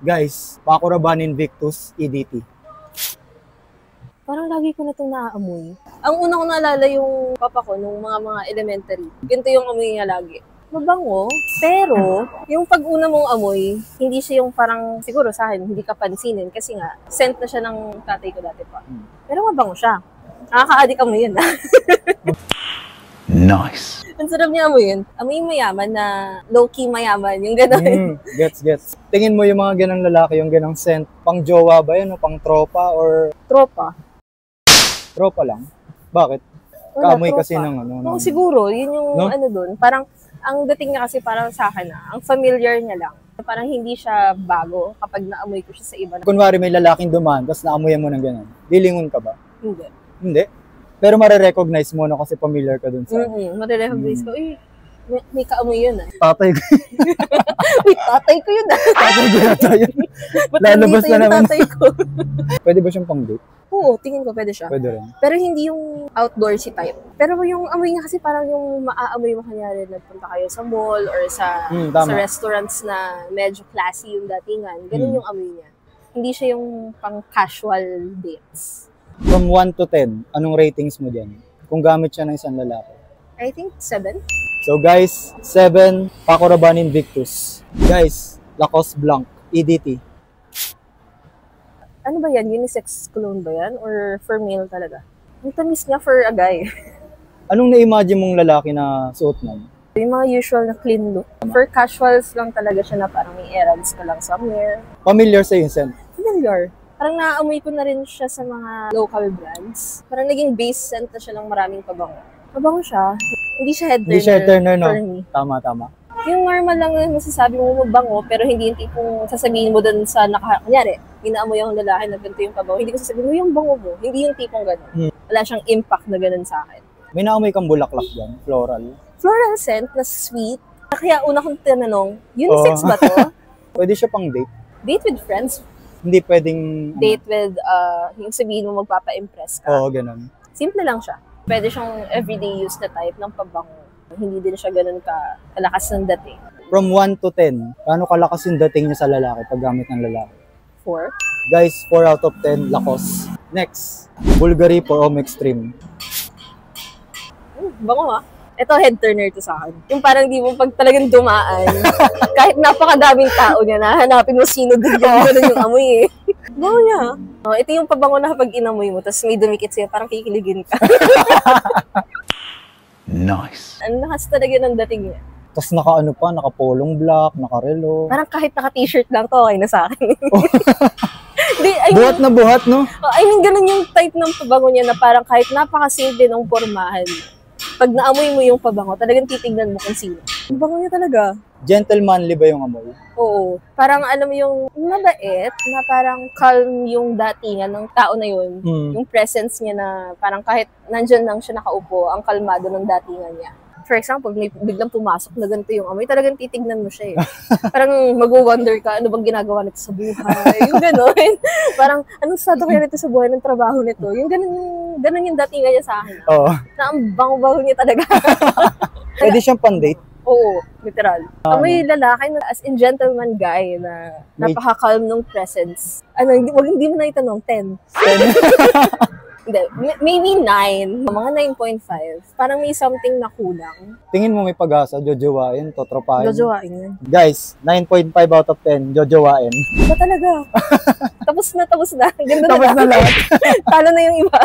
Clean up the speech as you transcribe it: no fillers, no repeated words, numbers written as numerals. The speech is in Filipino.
Guys, Paco Rabanne Invictus, EDT. Parang lagi ko na itong naaamoy. Ang una ko naalala yung papa ko nung mga elementary. Ganito yung amoy niya lagi. Mabango, pero yung pag-una mong amoy, hindi siya yung parang, siguro sa akin, hindi ka pansinin kasi nga, scent na siya ng tatay ko dati pa. Pero mabango siya. Nakaka-addict amoy yun. Nice. Ang sarap niya amoy yun. Amoy mayaman na low-key mayaman, yung gano'n. Gets. Tingin mo yung mga ganang lalaki, yung ganang scent, pang jowa ba yun o pang tropa or... Tropa. Tropa lang? Bakit? Wala, Kaamoy tropa. kasi ng ano. No, siguro, yun yung no? ano dun. Parang, ang dating niya kasi parang sa akin ang familiar niya lang. Parang hindi siya bago kapag naamoy ko siya sa iba. Kunwari may lalaking dumaan, tapos naamoyan mo ng gano'n. Lilingon ka ba? Hindi. Hindi? Pero marirecognize mo na kasi familiar ka dun sa... Marirecognize ko, may kaamoy yun Tatay ko. Uy, tatay ko yun Tatay ko yata yun. Ba't Lalabas nandito na yung naman. tatay ko? Pwede ba siyang pang-date? Oo, tingin ko pwede siya. Pwede rin. Pero hindi yung outdoorsy type. Pero yung amoy niya kasi parang yung maaamoy mo kanyari nagpunta kayo sa mall or sa restaurants na medyo classy yung datingan. Ganun yung amoy niya. Hindi siya yung pang casual dates. From 1 to 10, anong ratings mo dyan? Kung gamit siya ng isang lalaki? I think 7. So guys, 7, Paco Rabanne Invictus. Guys, Lacoste Blanc, EDT. Ano ba yan? Unisex cologne ba yan? Or for male talaga? Ang tamis niya for a guy. Anong na-imagine mong lalaki na suot nun? Yung mga usual na clean look. For casuals lang talaga siya na parang may errands ka lang somewhere. Familiar sa yung scent? Familiar. Parang naamoy ko na rin siya sa mga local brands. Parang naging base scent na siya ng maraming pabango. Pabango siya. Hindi siya head turner. Hindi siya head turner, no? For me. Tama. Yung normal lang na masasabi mo mabango, pero hindi yung tipong sasabihin mo dun sa kunyari, inaamoy yung lalaki na ganito yung pabango. Hindi ko sasabihin mo yung bango mo. Hindi yung tipong gano'n. Wala siyang impact na gano'n sa akin. May naamoy kang bulaklak dyan? Floral? Floral scent na sweet. Kaya una kong tinanong, unisex ba to? Pwede siya pang date? Date with friends? Hindi pwedeng... Date with, yung sabihin mo magpapa-impress ka. Oo, ganun. Simple lang siya. Pwede siyang everyday use na type ng pabango. Hindi din siya ganun kalakas ng dating. From 1 to 10, paano kalakas yung dating niya sa lalaki pag gamit ng lalaki? 4. Guys, 4 out of 10, Lacoste. Next, Bulgari for Home Extreme. Bango ha? Ito, head turner to sa akin. Yung parang di mo pag talagang dumaan, kahit napakadaming tao niya, nahanapin mo sino din yung amoy eh. Bango niya. Oh, ito yung pabango na kapag inamoy mo, tapos may dumikit sa'yo, parang kikiligin ka. Nice. Ang lakas talaga ng dating niya. Tapos naka-polong black, naka-relo. Parang kahit naka-t-shirt lang to, okay na sa akin. Buhat na buhat, no? I mean, ganun yung type ng pabango niya na parang kahit napakasimple ng pormahan, pag naamoy mo yung pabango, talagang titignan mo kung sino. Ang bango niya talaga. Gentlemanly ba yung amoy? Oo. Parang alam mo yung mabait, na parang calm yung datingan ng tao na yun. Yung presence niya na parang kahit nandyan lang siya nakaupo, ang kalmado ng datingan niya. For example, may biglang pumasok na ganito yung amoy, talagang titignan mo siya eh. Parang mag-wonder ka, ano bang ginagawa nito sa buhay? Yung gano'n. Parang, anong estado kaya nito sa buhay ng trabaho nito? Yung gano'n yung datingan niya sa akin. Oo. Na ang bango-bango niya talaga. Pwede siyang pan-date? Oo, literal. May lalaki na as in gentleman guy na napaka-calm ng presence. Hindi mo na itanong, 10. 10? Hindi, maybe 9. Mga 9.5. Parang may something na kulang. Tingin mo may pag-asa, jojowain, totropahin? Jojowain yan. Guys, 9.5 out of 10, jojowain. Ba talaga? Tapos na. Ganda tapos na lahat. Talo na yung iba.